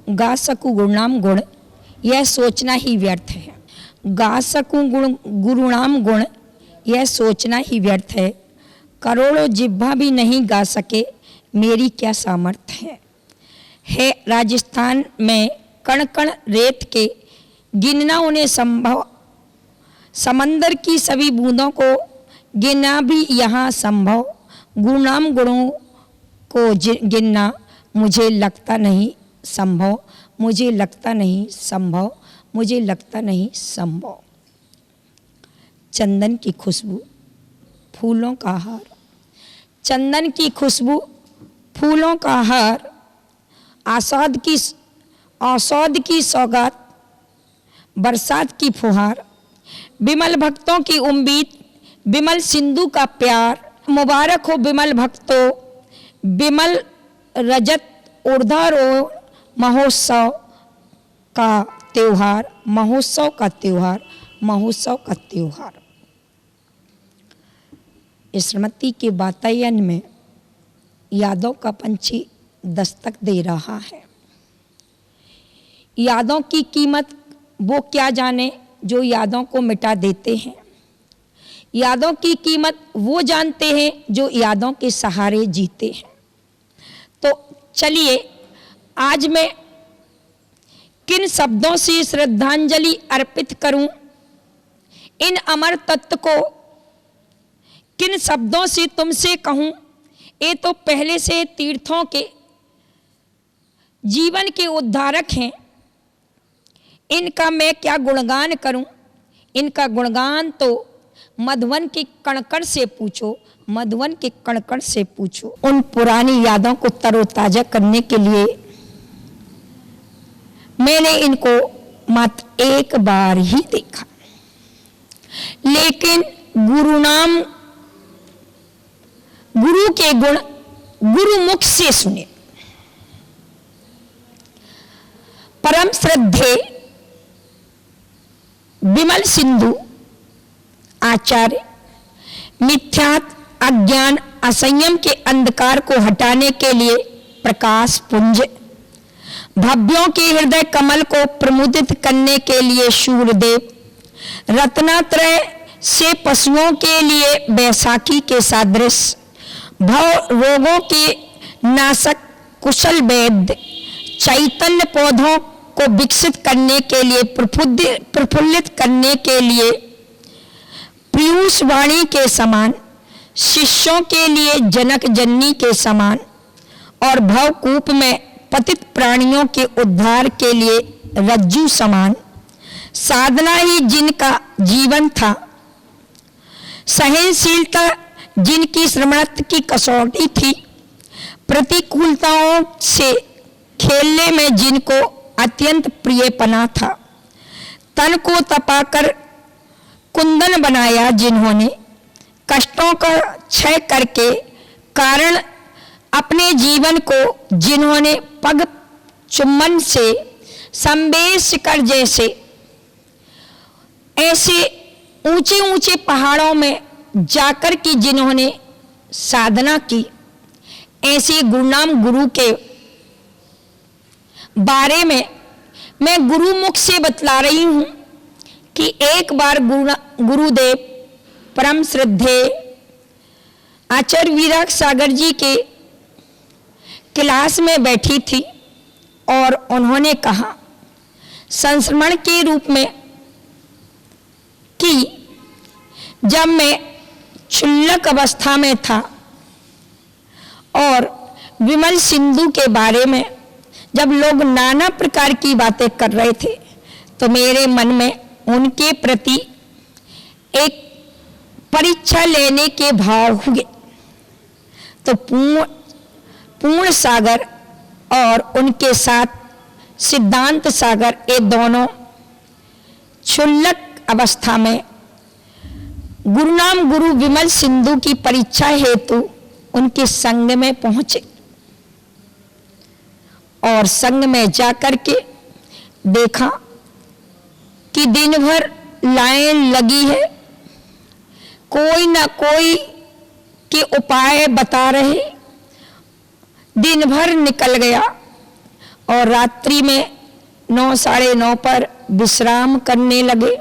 गा सकूं गुरुनाम गुण, यह सोचना ही व्यर्थ है। गा सकूं गुरुनाम गुण, यह सोचना ही व्यर्थ है। करोड़ों जिह्वा भी नहीं गा सके, मेरी क्या सामर्थ्य है। राजस्थान में कण कण रेत के, गिनना उन्हें संभव। समंदर की सभी बूंदों को गिनना भी यहाँ संभव। गुरुनाम गुणों को गिनना मुझे लगता नहीं संभव, मुझे लगता नहीं संभव, मुझे लगता नहीं संभव। चंदन की खुशबू, फूलों का हार। चंदन की खुशबू, फूलों का हार, औषध की सौगात, बरसात की फुहार। विमल भक्तों की उम्मीद, विमल सिंधु का प्यार। मुबारक हो विमल भक्तों, विमल रजत ऊर्ध्वारोहण महोत्सव का त्योहार, महोत्सव का त्योहार, महोत्सव का त्योहार। स्मृति के वातायन में यादों का पंछी दस्तक दे रहा है। यादों की कीमत वो क्या जाने जो यादों को मिटा देते हैं। यादों की कीमत वो जानते हैं जो यादों के सहारे जीते हैं। तो चलिए आज मैं किन शब्दों से श्रद्धांजलि अर्पित करूं, इन अमर तत्व को किन शब्दों से तुमसे कहूं। ये तो पहले से तीर्थों के जीवन के उद्धारक हैं, इनका मैं क्या गुणगान करूं। इनका गुणगान तो मधुवन के कणकण से पूछो, मधुवन के कणकण से पूछो। उन पुरानी यादों को तरोताजा करने के लिए मैंने इनको मात्र एक बार ही देखा, लेकिन गुरु के गुण गुरुमुख से सुने। परम श्रद्धे विमल सिंधु आचार्य मिथ्यात्व, अज्ञान, असंयम के अंधकार को हटाने के लिए प्रकाश पुंज, भव्यों के हृदय कमल को प्रमुदित करने के लिए शूरदेव, रत्नात्रय से पशुओं के लिए बैसाखी के सादृश, भव रोगों के नाशक कुशल वैद्य, चैतन्य पौधों को विकसित करने के लिए, प्रफुल्लित करने के लिए पीयूष वाणी के समान, शिष्यों के लिए जनक जननी के समान, और भवकूप में पतित प्राणियों के उद्धार के लिए रज्जू समान। साधना ही जिनका जीवन था, सहनशीलता जिनकी श्रमणत्व की कसौटी थी, प्रतिकूलताओं से खेलने में जिनको अत्यंत प्रियपना था, तन को तपाकर कुंदन बनाया जिन्होंने, कष्टों का क्षय करके कारण अपने जीवन को जिन्होंने पग चुम्बन से संवेश कर, जैसे ऐसे ऊंचे ऊंचे पहाड़ों में जाकर के जिन्होंने साधना की, ऐसे गुरुनाम गुरु के बारे में मैं गुरुमुख से बतला रही हूं कि एक बार गुरुदेव परम श्रद्धे आचार्य विराग सागर जी के क्लास में बैठी थी और उन्होंने कहा संस्मरण के रूप में कि जब मैं क्षुल्लक अवस्था में था और विमल सिंधु के बारे में जब लोग नाना प्रकार की बातें कर रहे थे, तो मेरे मन में उनके प्रति एक परीक्षा लेने के भाव हुए। तो पूर्ण सागर और उनके साथ सिद्धांत सागर, ये दोनों क्षुल्लक अवस्था में गुरुनाम गुरु विमल सिंधु की परीक्षा हेतु उनके संग में पहुंचे और संग में जाकर के देखा कि दिन भर लाइन लगी है, कोई ना कोई के उपाय बता रहे। दिन भर निकल गया और रात्रि में 9 साढ़े 9 पर विश्राम करने लगे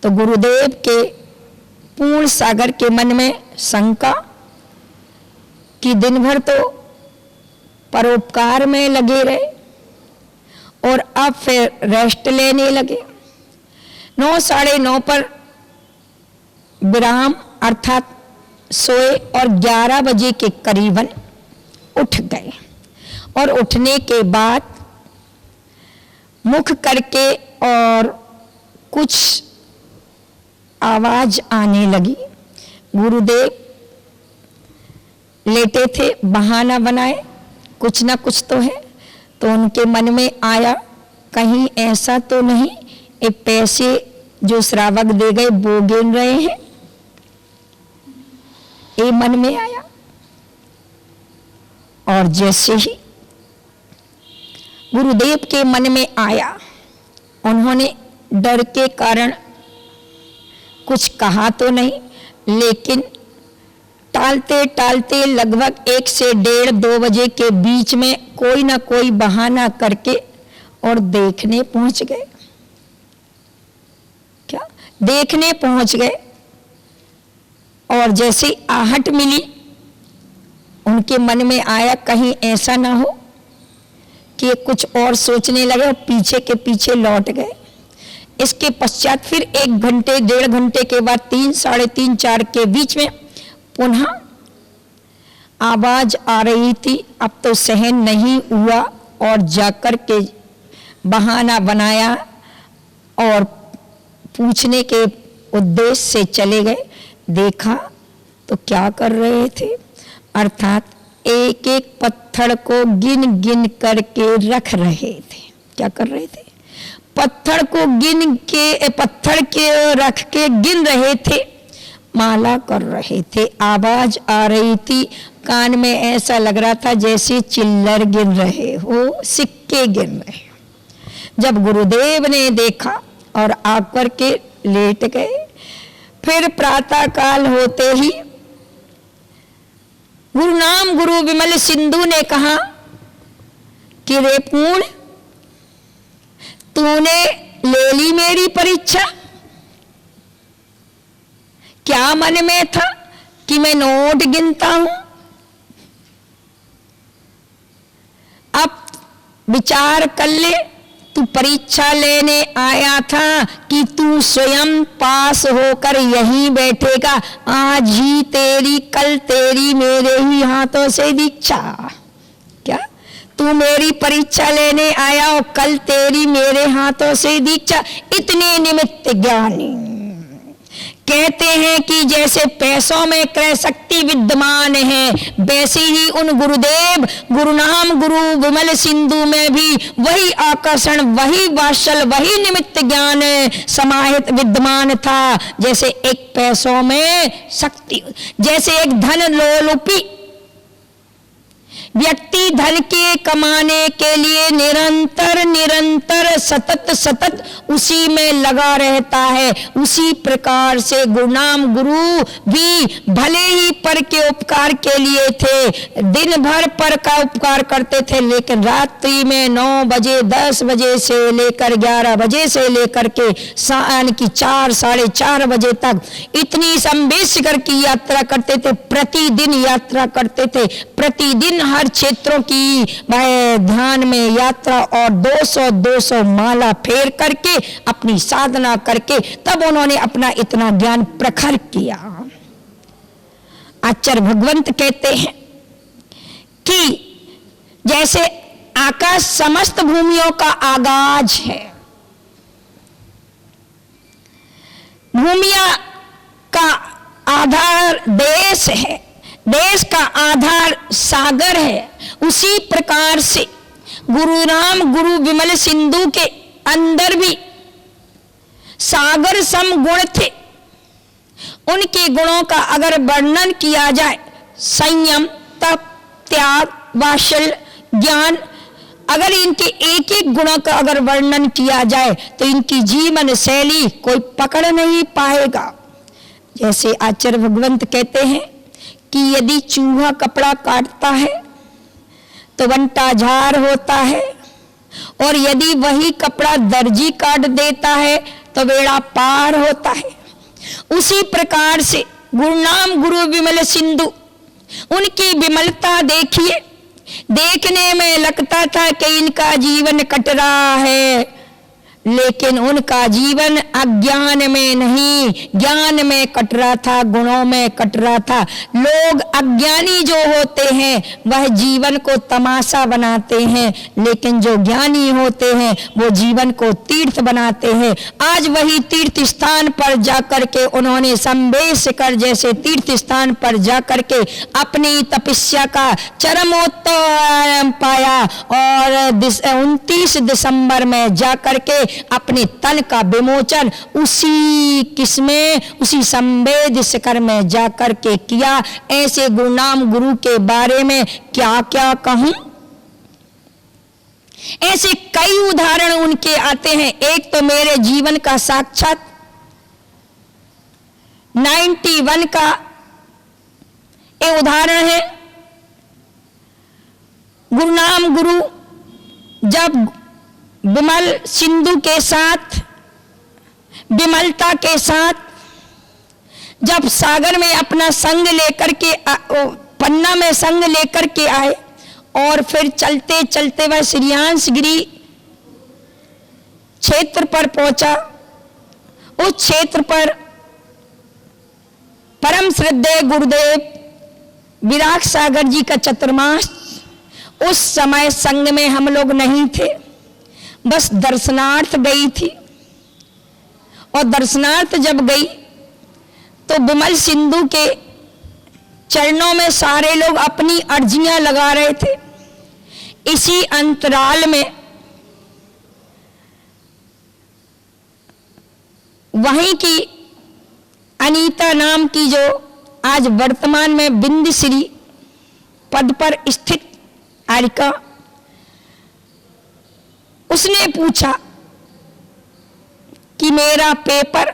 तो गुरुदेव के पूर्ण सागर के मन में शंका कि दिन भर तो परोपकार में लगे रहे और अब फिर रेस्ट लेने लगे। 9 साढ़े 9 पर विराम अर्थात सोए और 11 बजे के करीबन उठ गए और उठने के बाद मुख करके और कुछ आवाज आने लगी। गुरुदेव लेटे थे, बहाना बनाए कुछ ना कुछ तो है, तो उनके मन में आया कहीं ऐसा तो नहीं ये पैसे जो श्रावक दे गए वो गिन रहे हैं, ये मन में आया। और जैसे ही गुरुदेव के मन में आया, उन्होंने डर के कारण कुछ कहा तो नहीं, लेकिन टालते टालते लगभग 1 से 1:30 2 बजे के बीच में कोई ना कोई बहाना करके और देखने पहुंच गए। क्या देखने पहुंच गए और जैसे आहट मिली उनके मन में आया कहीं ऐसा ना हो कि कुछ और सोचने लगे और पीछे के पीछे लौट गए। इसके पश्चात फिर 1 घंटे 1.5 घंटे के बाद 3 साढ़े 3 4 के बीच में पुनः आवाज आ रही थी। अब तो सहन नहीं हुआ और जाकर के बहाना बनाया और पूछने के उद्देश्य से चले गए। देखा तो क्या कर रहे थे, अर्थात एक एक पत्थर को गिन गिन करके रख रहे थे। क्या कर रहे थे, पत्थर को पत्थर के रख के गिन रहे थे, माला कर रहे थे। आवाज आ रही थी, कान में ऐसा लग रहा था जैसे चिल्लर गिन रहे हो, सिक्के गिन रहे हो। जब गुरुदेव ने देखा और आकर के लेट गए, फिर प्रातः काल होते ही गुरुनाम गुरु विमल सिंधु ने कहा कि रे पूर्ण, तूने ले ली मेरी परीक्षा। क्या मन में था कि मैं नोट गिनता हूं? अब विचार कर ले, तू परीक्षा लेने आया था कि तू स्वयं पास होकर यहीं बैठेगा। आज ही तेरी, कल तेरी, मेरे ही हाथों से दीक्षा। क्या तू मेरी परीक्षा लेने आया और कल तेरी मेरे हाथों से दीक्षा? इतने निमित्त ज्ञानी कहते हैं कि जैसे पैसों में क्रय शक्ति विद्यमान है, वैसे ही उन गुरुदेव गुरुनाम गुरु विमल सिंधु में भी वही आकर्षण, वही वात्सल, वही निमित्त ज्ञान समाहित विद्यमान था। जैसे एक पैसों में शक्ति, जैसे एक धन लोलुपी व्यक्ति धन के कमाने के लिए निरंतर निरंतर सतत सतत उसी में लगा रहता है, उसी प्रकार से गुरुनाम गुरु भी भले ही पर के उपकार के लिए थे, दिन भर पर का उपकार करते थे, लेकिन रात्रि में 9 बजे 10 बजे से लेकर 11 बजे से लेकर के यानी कि 4 साढ़े 4 बजे तक इतनी संवेशकर की यात्रा करते थे। प्रतिदिन यात्रा करते थे, प्रतिदिन हर क्षेत्रों की ध्यान में यात्रा और 200 माला फेर करके अपनी साधना करके तब उन्होंने अपना इतना ज्ञान प्रखर किया। आचार्य भगवंत कहते हैं कि जैसे आकाश समस्त भूमियों का आगाज है, भूमिया का आधार देश है, देश का आधार सागर है, उसी प्रकार से गुरुनाम गुरु विमल सिंधु के अंदर भी सागर सम गुण थे। उनके गुणों का अगर वर्णन किया जाए, संयम, तप, त्याग, वात्सल्य, ज्ञान, अगर इनके एक एक गुणों का अगर वर्णन किया जाए तो इनकी जीवन शैली कोई पकड़ नहीं पाएगा। जैसे आचार्य भगवंत कहते हैं कि यदि चूहा कपड़ा काटता है तो बंटा झार होता है, और यदि वही कपड़ा दर्जी काट देता है तो बेड़ा पार होता है। उसी प्रकार से गुरुनाम गुरु विमल सिंधु, उनकी विमलता देखिए, देखने में लगता था कि इनका जीवन कट रहा है, लेकिन उनका जीवन अज्ञान में नहीं ज्ञान में कट रहा था, गुणों में कट रहा था। लोग अज्ञानी जो होते हैं वह जीवन को तमाशा बनाते हैं, लेकिन जो ज्ञानी होते हैं वो जीवन को तीर्थ बनाते हैं। आज वही तीर्थ स्थान पर जाकर के उन्होंने संबेशकर जैसे तीर्थ स्थान पर जाकर के अपनी तपस्या का चरमोत्तम पाया, और 29 दिसंबर में जाकर के अपने तन का विमोचन उसी किस्में, उसी संवेद शिखर में जाकर के किया। ऐसे गुरुनाम गुरु के बारे में क्या क्या कहूं, ऐसे कई उदाहरण उनके आते हैं। एक तो मेरे जीवन का साक्षात 91 का एक उदाहरण है। गुरुनाम गुरु जब विमल सिंधु के साथ, विमलता के साथ जब सागर में अपना संग लेकर के पन्ना में संग लेकर के आए, और फिर चलते चलते वह श्रीयांशगिरी क्षेत्र पर पहुंचा। उस क्षेत्र पर परम श्रद्धेय गुरुदेव विराग सागर जी का चतुर्मास, उस समय संग में हम लोग नहीं थे, बस दर्शनार्थ गई थी। और दर्शनार्थ जब गई तो विमल सिंधु के चरणों में सारे लोग अपनी अर्जियां लगा रहे थे। इसी अंतराल में वहीं की अनीता नाम की, जो आज वर्तमान में बिंदश्री पद पर स्थित आरिका, उसने पूछा कि मेरा पेपर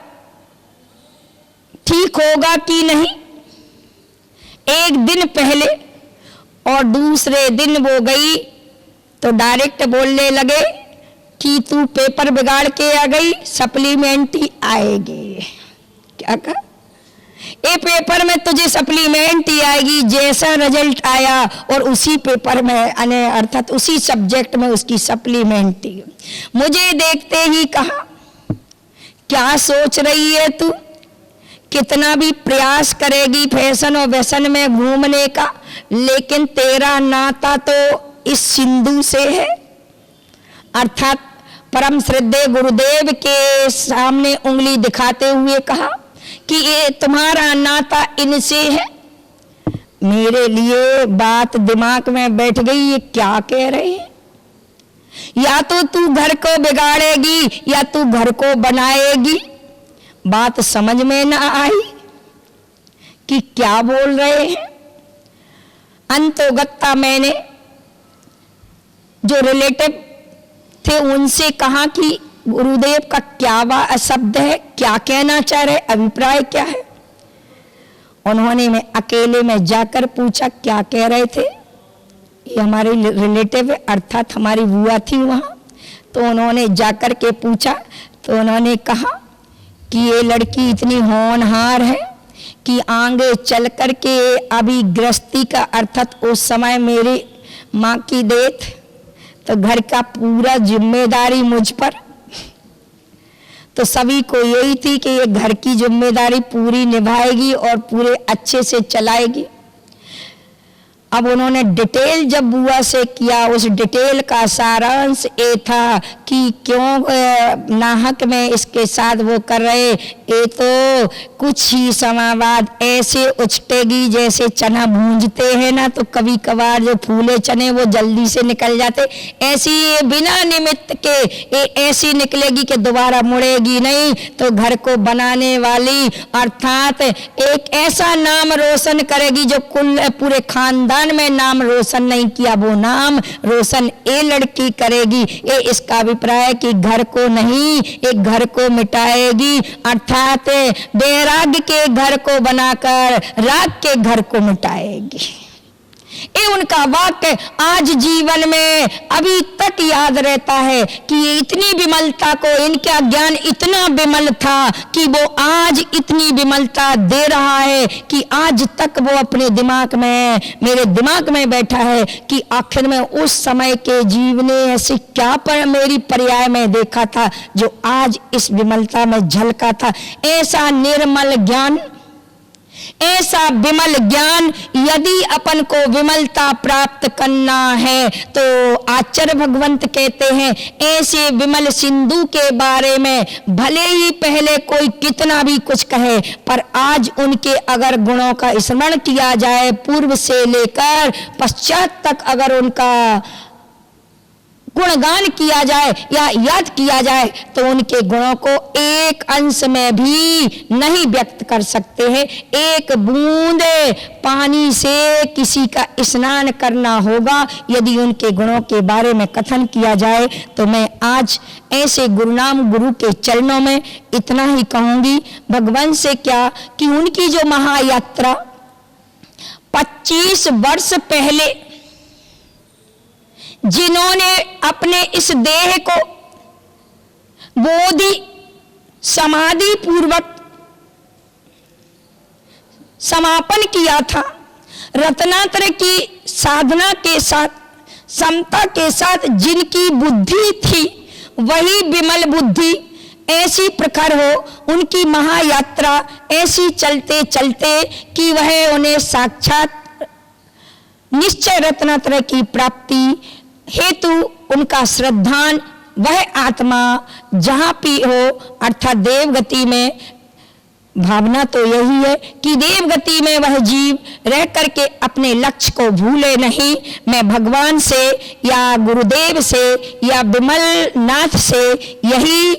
ठीक होगा कि नहीं। एक दिन पहले और दूसरे दिन वो गई तो डायरेक्ट बोलने लगे कि तू पेपर बिगाड़ के आ गई, सप्लीमेंट्री आएगी। क्या कहा? ए पेपर में तुझे सप्लीमेंट ही आएगी, जैसा रिजल्ट आया और उसी पेपर में अर्थात उसी सब्जेक्ट में उसकी सप्लीमेंट ही। मुझे देखते ही कहा, क्या सोच रही है तू, कितना भी प्रयास करेगी फैशन और व्यसन में घूमने का, लेकिन तेरा नाता तो इस सिंधु से है। अर्थात परम श्रद्धेय गुरुदेव के सामने उंगली दिखाते हुए कहा कि ये तुम्हारा नाता इनसे है। मेरे लिए बात दिमाग में बैठ गई, ये क्या कह रहे हैं। या तो तू घर को बिगाड़ेगी या तू घर को बनाएगी। बात समझ में ना आई कि क्या बोल रहे हैं। अंतोगत्ता मैंने जो रिलेटिव थे उनसे कहा कि गुरुदेव का क्या शब्द है, क्या कहना चाह रहे, अभिप्राय क्या है। उन्होंने मैं अकेले में जाकर पूछा क्या कह रहे थे। ये हमारे रिलेटिव अर्थात हमारी बुआ थी वहाँ, तो उन्होंने जाकर के पूछा तो उन्होंने कहा कि ये लड़की इतनी होनहार है कि आगे चल कर के अभी गृहस्थी का अर्थात उस समय मेरी माँ की डेथ, तो घर का पूरा जिम्मेदारी मुझ पर, तो सभी को यही थी कि ये घर की जिम्मेदारी पूरी निभाएगी और पूरे अच्छे से चलाएगी। अब उन्होंने डिटेल जब बुआ से किया, उस डिटेल का सारांश ये था कि क्यों नाहक में इसके साथ वो कर रहे। ये तो कुछ ही समय बाद ऐसे उछटेगी जैसे चना भूंजते हैं ना, तो कभी कभार जो फूले चने वो जल्दी से निकल जाते, ऐसी ये बिना निमित्त के ये ऐसी निकलेगी कि दोबारा मुड़ेगी नहीं। तो घर को बनाने वाली अर्थात एक ऐसा नाम रोशन करेगी जो कुल पूरे खानदान में नाम रोशन नहीं किया, वो नाम रोशन ये लड़की करेगी। ये इसका अभिप्राय है कि घर को नहीं, एक घर को मिटाएगी, अर्थात वैराग्य के घर को बनाकर राग के घर को मिटाएगी। ये उनका वाक्य आज जीवन में अभी तक याद रहता है कि ये इतनी विमलता को, इनका ज्ञान इतना विमल था कि वो आज इतनी विमलता दे रहा है कि आज तक वो अपने दिमाग में, मेरे दिमाग में बैठा है कि आखिर में उस समय के जीव ने ऐसे क्या पर मेरी पर्याय में देखा था जो आज इस विमलता में झलका था। ऐसा निर्मल ज्ञान, ऐसा विमल ज्ञान यदि अपन को विमलता प्राप्त करना है तो आचार्य भगवंत कहते हैं ऐसे विमल सिंधु के बारे में भले ही पहले कोई कितना भी कुछ कहे, पर आज उनके अगर गुणों का स्मरण किया जाए पूर्व से लेकर पश्चात तक, अगर उनका गुणगान किया जाए या याद किया जाए तो उनके गुणों को एक अंश में भी नहीं व्यक्त कर सकते हैं। एक बूंद पानी से किसी का स्नान करना होगा यदि उनके गुणों के बारे में कथन किया जाए। तो मैं आज ऐसे गुरुनाम गुरु के चरणों में इतना ही कहूंगी। भगवान से क्या कि उनकी जो महायात्रा 25 वर्ष पहले जिन्होंने अपने इस देह को बोधि समाधि पूर्वक समापन किया था, रत्नात्रय की साधना के साथ, समता के साथ जिनकी बुद्धि थी वही विमल बुद्धि ऐसी प्रखर हो, उनकी महायात्रा ऐसी चलते चलते कि वह उन्हें साक्षात निश्चय रत्नात्रय की प्राप्ति हेतु उनका श्रद्धान वह आत्मा जहाँ भी हो, अर्थात देवगति में, भावना तो यही है कि देवगति में वह जीव रह करके अपने लक्ष्य को भूले नहीं। मैं भगवान से या गुरुदेव से या विमल नाथ से यही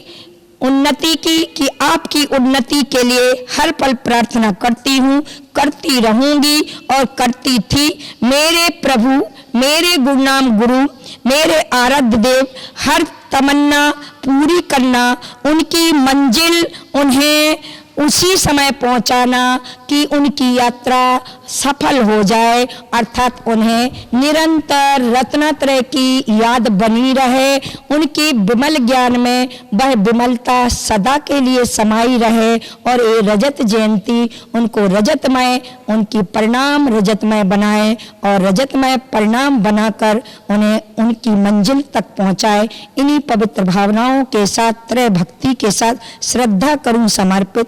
उन्नति की कि आपकी उन्नति के लिए हर पल प्रार्थना करती हूँ, करती रहूंगी और करती थी। मेरे प्रभु, मेरे गुरुनाम गुरु, मेरे आराध्य देव हर तमन्ना पूरी करना, उनकी मंजिल उन्हें उसी समय पहुंचाना कि उनकी यात्रा सफल हो जाए, अर्थात उन्हें निरंतर रत्नात्रय की याद बनी रहे, उनके विमल ज्ञान में वह विमलता सदा के लिए समाई रहे और ये रजत जयंती उनको रजतमय, उनकी परिणाम रजतमय बनाए और रजतमय परिणाम बनाकर उन्हें उनकी मंजिल तक पहुंचाए। इन्हीं पवित्र भावनाओं के साथ, त्रय भक्ति के साथ श्रद्धा करूं समर्पित,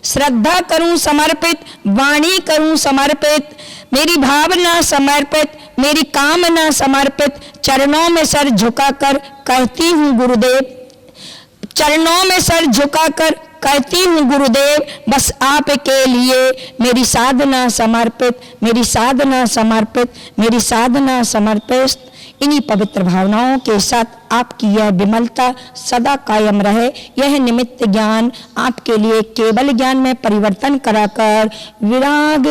श्रद्धा करूं समर्पित, वाणी करूं समर्पित, मेरी भावना समर्पित, मेरी कामना समर्पित, चरणों में सर झुकाकर कहती हूँ गुरुदेव, चरणों में सर झुकाकर कहती हूँ गुरुदेव, बस आपके लिए मेरी साधना समर्पित, मेरी साधना समर्पित, मेरी साधना समर्पित। इन्हीं पवित्र भावनाओं के साथ आपकी यह विमलता सदा कायम रहे। यह निमित्त ज्ञान आपके लिए केवल ज्ञान में परिवर्तन कराकर विराग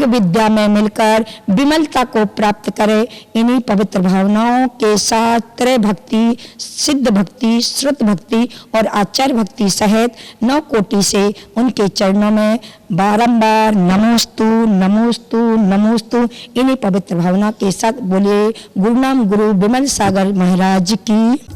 विद्या में मिलकर विमलता को प्राप्त करे। इन्हीं पवित्र भावनाओं के साथ त्रय भक्ति, सिद्ध भक्ति, श्रुत भक्ति और आचार्य भक्ति सहित 9 कोटि से उनके चरणों में बारंबार नमोस्तु नमोस्तु नमोस्तु। इन्हीं पवित्र भावना के साथ बोलिए गुरुनाम गुरु विमल सागर महाराज की।